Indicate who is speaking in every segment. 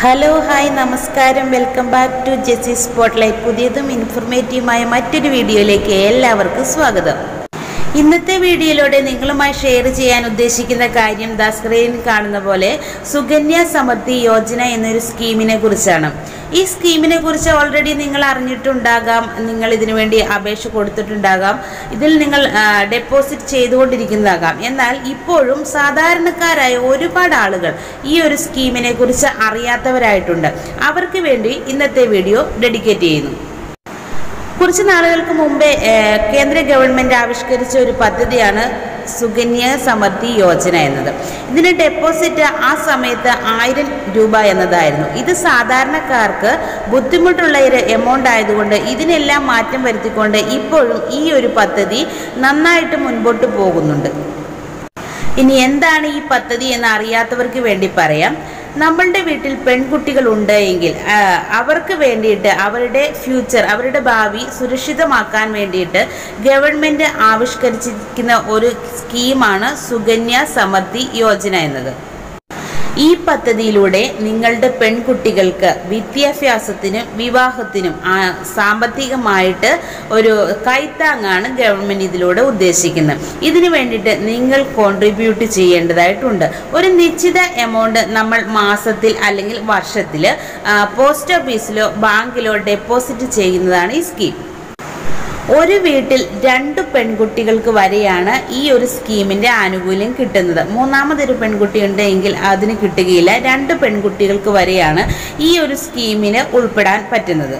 Speaker 1: Hello hi നമസ്കാരം, welcome back to Jessy spotlight. പുതിയതും ഇൻഫോർമേറ്റീവുമായ മറ്റൊരു വീഡിയോയിലേക്ക് എല്ലാവർക്കും സ്വാഗതം. ഇന്നത്തെ വീഡിയോയിലൂടെ നിങ്ങളുമായി ഷെയർ ചെയ്യാൻ ഉദ്ദേശിക്കുന്ന കാര്യം സ്ക്രീനിൽ കാണുന്ന പോലെ സുകന്യ സമൃദ്ധി യോജന എന്നൊരു സ്കീമിനെ കുറിച്ചാണ്. ഈ സ്കീമിനെ കുറിച്ച് ഓൾറെഡി നിങ്ങൾ അറിഞ്ഞിട്ടുണ്ടാകാം, നിങ്ങൾ ഇതിനു വേണ്ടി അപേക്ഷ കൊടുത്തിട്ടുണ്ടാകാം, ഇതിൽ നിങ്ങൾ ഡെപ്പോസിറ്റ് ചെയ്തുകൊണ്ടിരിക്കുന്നതാകാം. എന്നാൽ ഇപ്പോഴും സാധാരണക്കാരായ ഒരുപാട് ആളുകൾ ഈ ഒരു സ്കീമിനെ കുറിച്ച് അറിയാത്തവരായിട്ടുണ്ട്. അവർക്ക് വേണ്ടി ഇന്നത്തെ വീഡിയോ ഡെഡിക്കേറ്റ് ചെയ്യുന്നു. കുറച്ച് നാളുകൾക്ക് മുമ്പേ കേന്ദ്ര ഗവൺമെൻറ് ആവിഷ്കരിച്ച ഒരു പദ്ധതിയാണ് സുകന്യ സമൃദ്ധി യോജന എന്നത്. ഇതിന് ഡെപ്പോസിറ്റ് ആ സമയത്ത് 1000 രൂപ എന്നതായിരുന്നു. ഇത് സാധാരണക്കാർക്ക് ബുദ്ധിമുട്ടുള്ള ഒരു എമൗണ്ട് ആയതുകൊണ്ട് ഇതിനെല്ലാം മാറ്റം വരുത്തിക്കൊണ്ട് ഇപ്പോഴും ഈ ഒരു പദ്ധതി നന്നായിട്ട് മുൻപോട്ട് പോകുന്നുണ്ട്. ഇനി എന്താണ് ഈ പദ്ധതി എന്ന് അറിയാത്തവർക്ക് വേണ്ടി പറയാം. നമ്മളുടെ വീട്ടിൽ പെൺകുട്ടികൾ ഉണ്ട് എങ്കിൽ അവർക്ക് വേണ്ടിയിട്ട് അവരുടെ ഫ്യൂച്ചർ, അവരുടെ ഭാവി സുരക്ഷിതമാക്കാൻ വേണ്ടിയിട്ട് ഗവൺമെൻറ് ആവിഷ്കരിച്ചിരിക്കുന്ന ഒരു സ്കീമാണ് സുകന്യ സമൃദ്ധി യോജന എന്നത്. ഈ പദ്ധതിയിലൂടെ നിങ്ങളുടെ പെൺകുട്ടികൾക്ക് വിദ്യാഭ്യാസത്തിനും വിവാഹത്തിനും സാമ്പത്തികമായിട്ട് ഒരു കൈത്താങ്ങാണ് ഗവൺമെൻറ് ഇതിലൂടെ ഉദ്ദേശിക്കുന്നത്. ഇതിനു വേണ്ടിയിട്ട് നിങ്ങൾ കോൺട്രിബ്യൂട്ട് ചെയ്യേണ്ടതായിട്ടുണ്ട്. ഒരു നിശ്ചിത എമൗണ്ട് നമ്മൾ മാസത്തിൽ അല്ലെങ്കിൽ വർഷത്തിൽ പോസ്റ്റ് ഓഫീസിലോ ബാങ്കിലോ ഡെപ്പോസിറ്റ് ചെയ്യുന്നതാണ് ഈ സ്കീം. ഒരു വീട്ടിൽ 2 പെൺകുട്ടികൾക്ക് വരെയാണ് ഈ ഒരു സ്കീമിൻ്റെ ആനുകൂല്യം കിട്ടുന്നത്. മൂന്നാമതൊരു പെൺകുട്ടി ഉണ്ടെങ്കിൽ അതിന് കിട്ടുകയില്ല. 2 പെൺകുട്ടികൾക്ക് വരെയാണ് ഈ ഒരു സ്കീമിന് ഉൾപ്പെടാൻ പറ്റുന്നത്.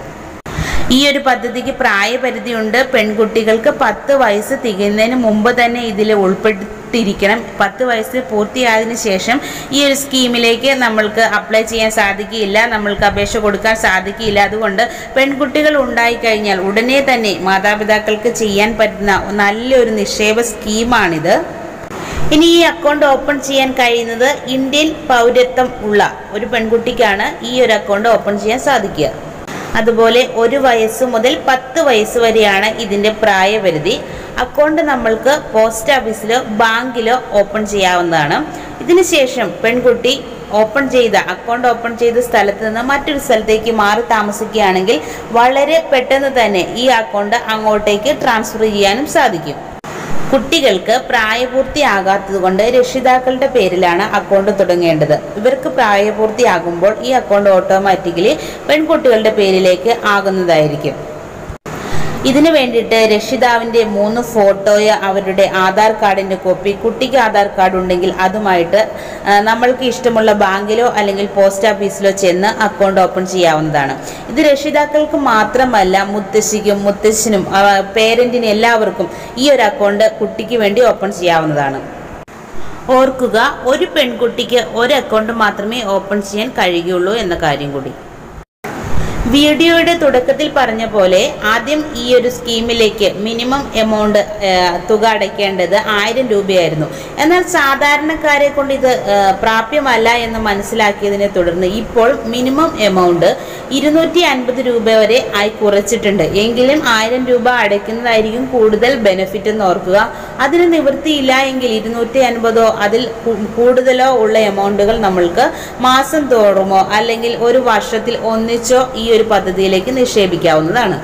Speaker 1: ഈ ഒരു പദ്ധതിക്ക് പ്രായപരിധിയുണ്ട്. പെൺകുട്ടികൾക്ക് 10 വയസ്സ് തികയുന്നതിന് മുമ്പ് തന്നെ ഇതിൽ ഉൾപ്പെട്ടിരിക്കണം. 10 വയസ്സ് പൂർത്തിയായതിനു ശേഷം ഈ ഒരു സ്കീമിലേക്ക് നമ്മൾക്ക് അപ്ലൈ ചെയ്യാൻ സാധിക്കില്ല, നമ്മൾക്ക് അപേക്ഷ കൊടുക്കാൻ സാധിക്കില്ല. അതുകൊണ്ട് പെൺകുട്ടികൾ ഉണ്ടായിക്കഴിഞ്ഞാൽ ഉടനെ തന്നെ മാതാപിതാക്കൾക്ക് ചെയ്യാൻ പറ്റുന്ന നല്ലൊരു നിക്ഷേപ സ്കീമാണിത്. ഇനി ഈ അക്കൗണ്ട് ഓപ്പൺ ചെയ്യാൻ കഴിയുന്നത് ഇന്ത്യൻ പൗരത്വം ഉള്ള ഒരു പെൺകുട്ടിക്കാണ് ഈ ഒരു അക്കൗണ്ട് ഓപ്പൺ ചെയ്യാൻ സാധിക്കുക. അതുപോലെ 1 വയസ്സ് മുതൽ 10 വയസ്സ് വരെയാണ് ഇതിൻ്റെ പ്രായപരിധി. അക്കൗണ്ട് നമ്മൾക്ക് പോസ്റ്റ് ഓഫീസിലോ ബാങ്കിലോ ഓപ്പൺ ചെയ്യാവുന്നതാണ്. ഇതിനുശേഷം പെൺകുട്ടി അക്കൗണ്ട് ഓപ്പൺ ചെയ്ത സ്ഥലത്ത് നിന്ന് മറ്റൊരു സ്ഥലത്തേക്ക് മാറി താമസിക്കുകയാണെങ്കിൽ വളരെ പെട്ടെന്ന് തന്നെ ഈ അക്കൗണ്ട് അങ്ങോട്ടേക്ക് ട്രാൻസ്ഫർ ചെയ്യാനും സാധിക്കും. കുട്ടികൾക്ക് പ്രായപൂർത്തിയാകാത്തത് കൊണ്ട് രക്ഷിതാക്കളുടെ പേരിലാണ് അക്കൗണ്ട് തുടങ്ങേണ്ടത്. ഇവർക്ക് പ്രായപൂർത്തിയാകുമ്പോൾ ഈ അക്കൗണ്ട് ഓട്ടോമാറ്റിക്കലി പെൺകുട്ടികളുടെ പേരിലേക്ക് ആകുന്നതായിരിക്കും. ഇതിനു വേണ്ടിയിട്ട് രക്ഷിതാവിൻ്റെ 3 ഫോട്ടോയോ അവരുടെ ആധാർ കാർഡിൻ്റെ കോപ്പി, കുട്ടിക്ക് ആധാർ കാർഡ് ഉണ്ടെങ്കിൽ അതുമായിട്ട് നമ്മൾക്ക് ഇഷ്ടമുള്ള ബാങ്കിലോ അല്ലെങ്കിൽ പോസ്റ്റ് ഓഫീസിലോ ചെന്ന് അക്കൗണ്ട് ഓപ്പൺ ചെയ്യാവുന്നതാണ്. ഇത് രക്ഷിതാക്കൾക്ക് മാത്രമല്ല, മുത്തശ്ശിക്കും മുത്തശ്ശനും പേരൻറ്റിനും എല്ലാവർക്കും ഈ ഒരു അക്കൗണ്ട് കുട്ടിക്ക് വേണ്ടി ഓപ്പൺ ചെയ്യാവുന്നതാണ്. ഓർക്കുക, ഒരു പെൺകുട്ടിക്ക് ഒരു അക്കൗണ്ട് മാത്രമേ ഓപ്പൺ ചെയ്യാൻ കഴിയുള്ളൂ എന്ന കാര്യം കൂടി. വീഡിയോയുടെ തുടക്കത്തിൽ പറഞ്ഞ പോലെ ആദ്യം ഈ ഒരു സ്കീമിലേക്ക് മിനിമം എമൗണ്ട് തുക അടയ്ക്കേണ്ടത് 1000 രൂപയായിരുന്നു. എന്നാൽ സാധാരണക്കാരെ കൊണ്ട് ഇത് പ്രാപ്യമല്ല എന്ന് മനസ്സിലാക്കിയതിനെ തുടർന്ന് ഇപ്പോൾ മിനിമം എമൗണ്ട് 250 രൂപ വരെ ആയി കുറച്ചിട്ടുണ്ട്. എങ്കിലും 1000 രൂപ അടയ്ക്കുന്നതായിരിക്കും കൂടുതൽ ബെനിഫിറ്റ് എന്ന് ഓർക്കുക. അതിന് നിവൃത്തിയില്ല എങ്കിൽ 250 അതിൽ കൂടുതലോ ഉള്ള എമൗണ്ടുകൾ നമ്മൾക്ക് മാസം തോറുമോ അല്ലെങ്കിൽ ഒരു വർഷത്തിൽ ഒന്നിച്ചോ ഈ ഒരു പദ്ധതിയിലേക്ക് നിക്ഷേപിക്കാവുന്നതാണ്.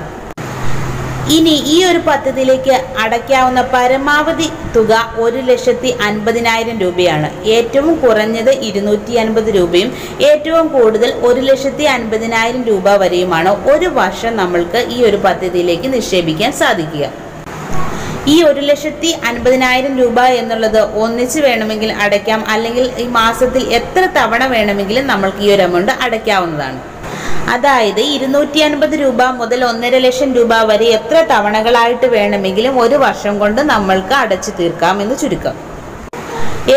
Speaker 1: ഇനി ഈ ഒരു പദ്ധതിയിലേക്ക് അടയ്ക്കാവുന്ന പരമാവധി തുക 1,50,000 രൂപയാണ്. ഏറ്റവും കുറഞ്ഞത് 250 രൂപയും ഏറ്റവും കൂടുതൽ 1,50,000 രൂപ വരെയുമാണ് ഒരു വർഷം നമ്മൾക്ക് ഈ ഒരു പദ്ധതിയിലേക്ക് നിക്ഷേപിക്കാൻ സാധിക്കുക. ഈ 1,50,000 രൂപ എന്നുള്ളത് ഒന്നിച്ച് വേണമെങ്കിൽ അടയ്ക്കാം, അല്ലെങ്കിൽ ഈ മാസത്തിൽ എത്ര തവണ വേണമെങ്കിലും നമ്മൾക്ക് ഈ ഒരു എമൗണ്ട് അടയ്ക്കാവുന്നതാണ്. അതായത് 250 രൂപ മുതൽ 1.5 ലക്ഷം രൂപ വരെ എത്ര തവണകളായിട്ട് വേണമെങ്കിലും ഒരു വർഷം കൊണ്ട് നമ്മൾക്ക് അടച്ചു തീർക്കാം എന്ന് ചുരുക്കം.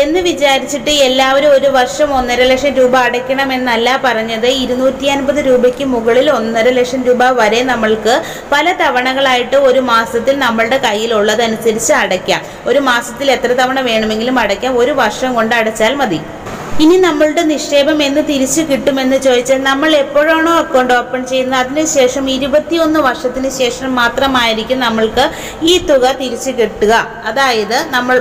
Speaker 1: എന്ന് വിചാരിച്ചിട്ട് എല്ലാവരും ഒരു വർഷം 1.5 ലക്ഷം രൂപ അടയ്ക്കണമെന്നല്ല പറഞ്ഞത്. 250 രൂപയ്ക്ക് മുകളിൽ 1.5 ലക്ഷം രൂപ വരെ നമ്മൾക്ക് പല തവണകളായിട്ട് ഒരു മാസത്തിൽ നമ്മളുടെ കയ്യിലുള്ളതനുസരിച്ച് അടയ്ക്കാം. ഒരു മാസത്തിൽ എത്ര തവണ വേണമെങ്കിലും അടയ്ക്കാം. ഒരു വർഷം കൊണ്ട് അടച്ചാൽ മതി. ഇനി നമ്മളുടെ നിക്ഷേപം എന്ന് തിരിച്ചു കിട്ടുമെന്ന് ചോദിച്ചാൽ നമ്മൾ എപ്പോഴാണോ അക്കൗണ്ട് ഓപ്പൺ ചെയ്യുന്നത് അതിനുശേഷം 21 വർഷത്തിന് ശേഷം മാത്രമായിരിക്കും നമ്മൾക്ക് ഈ തുക തിരിച്ചു കിട്ടുക. അതായത് നമ്മൾ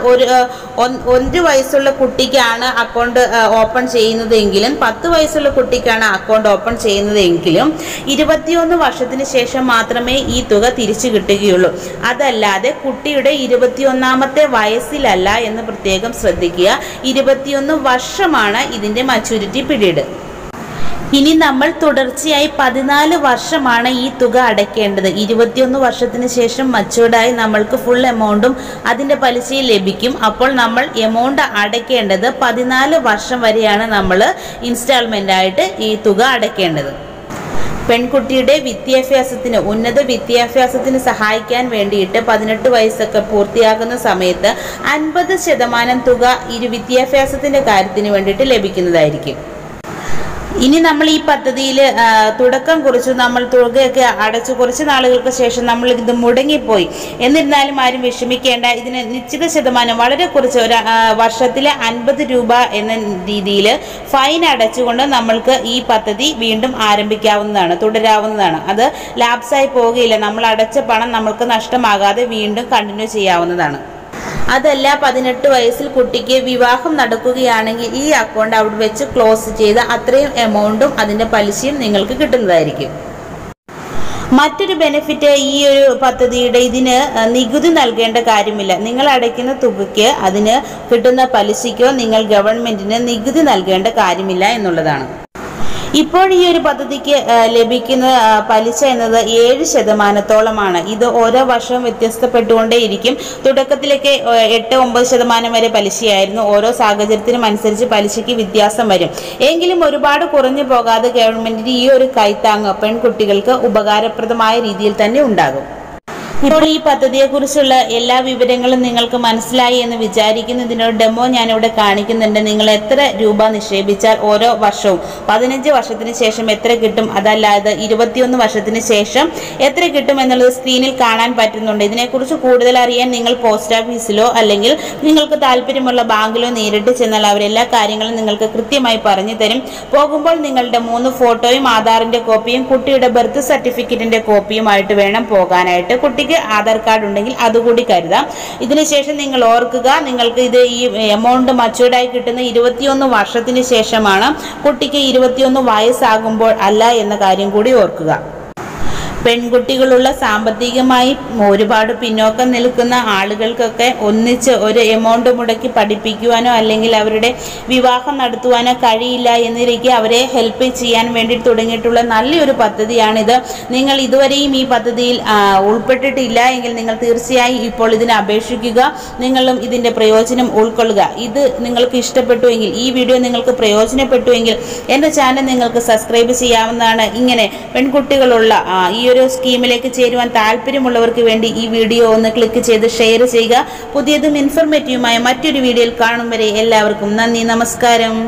Speaker 1: ഒരു വയസ്സുള്ള കുട്ടിക്കാണ് അക്കൗണ്ട് ഓപ്പൺ ചെയ്യുന്നതെങ്കിലും 10 വയസ്സുള്ള കുട്ടിക്കാണ് അക്കൗണ്ട് ഓപ്പൺ ചെയ്യുന്നതെങ്കിലും 21 വർഷത്തിന് ശേഷം മാത്രമേ ഈ തുക തിരിച്ചു കിട്ടുകയുള്ളൂ. അതല്ലാതെ കുട്ടിയുടെ 21ാമത്തെ വയസ്സിലല്ല എന്ന് പ്രത്യേകം ശ്രദ്ധിക്കുക. 21 വർഷമാണ് ഇതിന്റെ മച്യൂരിറ്റി പീരീഡ്. ഇനി നമ്മൾ തുടർച്ചയായി 14 വർഷമാണ് ഈ തുക അടയ്ക്കേണ്ടത്. 21 വർഷത്തിന് ശേഷം മച്യൂർഡായി നമ്മൾക്ക് ഫുൾ എമൗണ്ടും അതിന്റെ പലിശയും ലഭിക്കും. അപ്പോൾ നമ്മൾ എമൗണ്ട് അടയ്ക്കേണ്ടത് 14 വർഷം വരെയാണ് നമ്മൾ ഇൻസ്റ്റാൾമെന്റ് ആയിട്ട് ഈ തുക അടയ്ക്കേണ്ടത്. പെൺകുട്ടിയുടെ വിദ്യാഭ്യാസത്തിന് ഉന്നത വിദ്യാഭ്യാസത്തിന് സഹായിക്കാൻ വേണ്ടിയിട്ട് 18 വയസ്സൊക്കെ പൂർത്തിയാകുന്ന സമയത്ത് 50% തുക വിദ്യാഭ്യാസത്തിന്റെ കാര്യത്തിന് വേണ്ടിയിട്ട് ലഭിക്കുന്നതായിരിക്കും. ഇനി നമ്മൾ ഈ പദ്ധതിയിൽ തുടക്കം കുറിച്ചു, നമ്മൾ തുകയൊക്കെ അടച്ചു കുറച്ച് നാളുകൾക്ക് ശേഷം നമ്മൾ ഇത് മുടങ്ങിപ്പോയി. എന്നിരുന്നാലും ആരും വിഷമിക്കേണ്ട. ഇതിന് നിശ്ചിത ശതമാനം വളരെ കുറച്ച് ഒരു വർഷത്തിലെ 50 രൂപ എന്ന രീതിയിൽ ഫൈൻ അടച്ചുകൊണ്ട് നമ്മൾക്ക് ഈ പദ്ധതി വീണ്ടും ആരംഭിക്കാവുന്നതാണ്, തുടരാവുന്നതാണ്. അത് ലാപ്സായി പോകുകയില്ല. നമ്മൾ അടച്ച പണം നമ്മൾക്ക് നഷ്ടമാകാതെ വീണ്ടും കണ്ടിന്യൂ ചെയ്യാവുന്നതാണ്. അതല്ല 18 വയസ്സിൽ കുട്ടിക്ക് വിവാഹം നടക്കുകയാണെങ്കിൽ ഈ അക്കൗണ്ട് അവിടെ വെച്ച് ക്ലോസ് ചെയ്ത് അത്രയും എമൗണ്ടും അതിന്റെ പലിശയും നിങ്ങൾക്ക് കിട്ടുന്നതായിരിക്കും. മറ്റൊരു ബെനിഫിറ്റ് ഈ ഒരു പദ്ധതിയുടെ, ഇതിന് നികുതി നൽകേണ്ട കാര്യമില്ല. നിങ്ങൾ അടയ്ക്കുന്ന തുകയ്ക്ക് അതിന് കിട്ടുന്ന പലിശയ്ക്കോ നിങ്ങൾ ഗവൺമെന്റിന് നികുതി നൽകേണ്ട കാര്യമില്ല എന്നുള്ളതാണ്. ഇപ്പോൾ ഈ ഒരു പദ്ധതിക്ക് ലഭിക്കുന്ന പലിശ എന്നത് 7%. ഇത് ഓരോ വർഷവും വ്യത്യസ്തപ്പെട്ടുകൊണ്ടേയിരിക്കും. തുടക്കത്തിലേക്ക് 8-9% വരെ പലിശയായിരുന്നു. ഓരോ സാഹചര്യത്തിനും അനുസരിച്ച് പലിശയ്ക്ക് വ്യത്യാസം വരും. എങ്കിലും ഒരുപാട് കുറഞ്ഞു പോകാതെ ഗവൺമെന്റിന് ഈ ഒരു കൈത്താങ്ങ് പെൺകുട്ടികൾക്ക് ഉപകാരപ്രദമായ രീതിയിൽ തന്നെ ഉണ്ടാകും. ഇപ്പോൾ ഈ പദ്ധതിയെക്കുറിച്ചുള്ള എല്ലാ വിവരങ്ങളും നിങ്ങൾക്ക് മനസ്സിലായി എന്ന് വിചാരിക്കുന്നു. ഇതിനൊരു ഡെമോ ഞാനിവിടെ കാണിക്കുന്നുണ്ട്. നിങ്ങൾ എത്ര രൂപ നിക്ഷേപിച്ചാൽ ഓരോ വർഷവും 15 വർഷത്തിന് ശേഷം എത്ര കിട്ടും, അതല്ലാതെ 21 വർഷത്തിന് ശേഷം എത്ര കിട്ടും എന്നുള്ളത് സ്ക്രീനിൽ കാണാൻ പറ്റുന്നുണ്ട്. ഇതിനെക്കുറിച്ച് കൂടുതൽ അറിയാൻ നിങ്ങൾ പോസ്റ്റ് ഓഫീസിലോ അല്ലെങ്കിൽ നിങ്ങൾക്ക് താല്പര്യമുള്ള ബാങ്കിലോ നേരിട്ട് ചെന്നാൽ അവരെല്ലാ കാര്യങ്ങളും നിങ്ങൾക്ക് കൃത്യമായി പറഞ്ഞു തരും. പോകുമ്പോൾ നിങ്ങളുടെ 3 ഫോട്ടോയും ആധാറിന്റെ കോപ്പിയും കുട്ടിയുടെ ബർത്ത് സർട്ടിഫിക്കറ്റിന്റെ കോപ്പിയുമായിട്ട് വേണം പോകാനായിട്ട്. കുട്ടിക്ക് ആധാർ കാർഡ് ഉണ്ടെങ്കിൽ അതുകൂടി കരുതാം. ഇതിനുശേഷം നിങ്ങൾ ഓർക്കുക, നിങ്ങൾക്ക് ഇത് ഈ എമൗണ്ട് മച്യൂർഡായി കിട്ടുന്ന 21 വർഷത്തിന് ശേഷമാണ്, കുട്ടിക്ക് 21 വയസ്സാകുമ്പോൾ അല്ല എന്ന കാര്യം കൂടി ഓർക്കുക. പെൺകുട്ടികളുള്ള സാമ്പത്തികമായി ഒരുപാട് പിന്നോക്കം നിൽക്കുന്ന ആളുകൾക്കൊക്കെ ഒന്നിച്ച് ഒരു എമൗണ്ട് മുടക്കി പഠിപ്പിക്കുവാനോ അല്ലെങ്കിൽ അവരുടെ വിവാഹം നടത്തുവാനോ കഴിയില്ല എന്നിരിക്കെ അവരെ ഹെൽപ്പ് ചെയ്യാൻ വേണ്ടി തുടങ്ങിയിട്ടുള്ള നല്ലൊരു പദ്ധതിയാണിത്. നിങ്ങൾ ഇതുവരെയും ഈ പദ്ധതിയിൽ ഉൾപ്പെട്ടിട്ടില്ല എങ്കിൽ നിങ്ങൾ തീർച്ചയായും ഇപ്പോൾ ഇതിന് അപേക്ഷിക്കുക. നിങ്ങളും ഇതിൻ്റെ പ്രയോജനം ഉൾക്കൊള്ളുക. ഇത് നിങ്ങൾക്ക് ഇഷ്ടപ്പെട്ടുവെങ്കിൽ, ഈ വീഡിയോ നിങ്ങൾക്ക് പ്രയോജനപ്പെട്ടുവെങ്കിൽ എൻ്റെ ചാനൽ നിങ്ങൾക്ക് സബ്സ്ക്രൈബ് ചെയ്യാവുന്നതാണ്. ഇങ്ങനെ പെൺകുട്ടികളുള്ള ഈ ഒരു സ്കീമിലേക്ക് ചേരുവാൻ താല്പര്യമുള്ളവർക്ക് വേണ്ടി ഈ വീഡിയോ ഒന്ന് ക്ലിക്ക് ചെയ്ത് ഷെയർ ചെയ്യുക. പുതിയതും ഇൻഫോർമേറ്റീവുമായ മറ്റൊരു വീഡിയോയിൽ കാണും വരെ എല്ലാവർക്കും നന്ദി, നമസ്കാരം.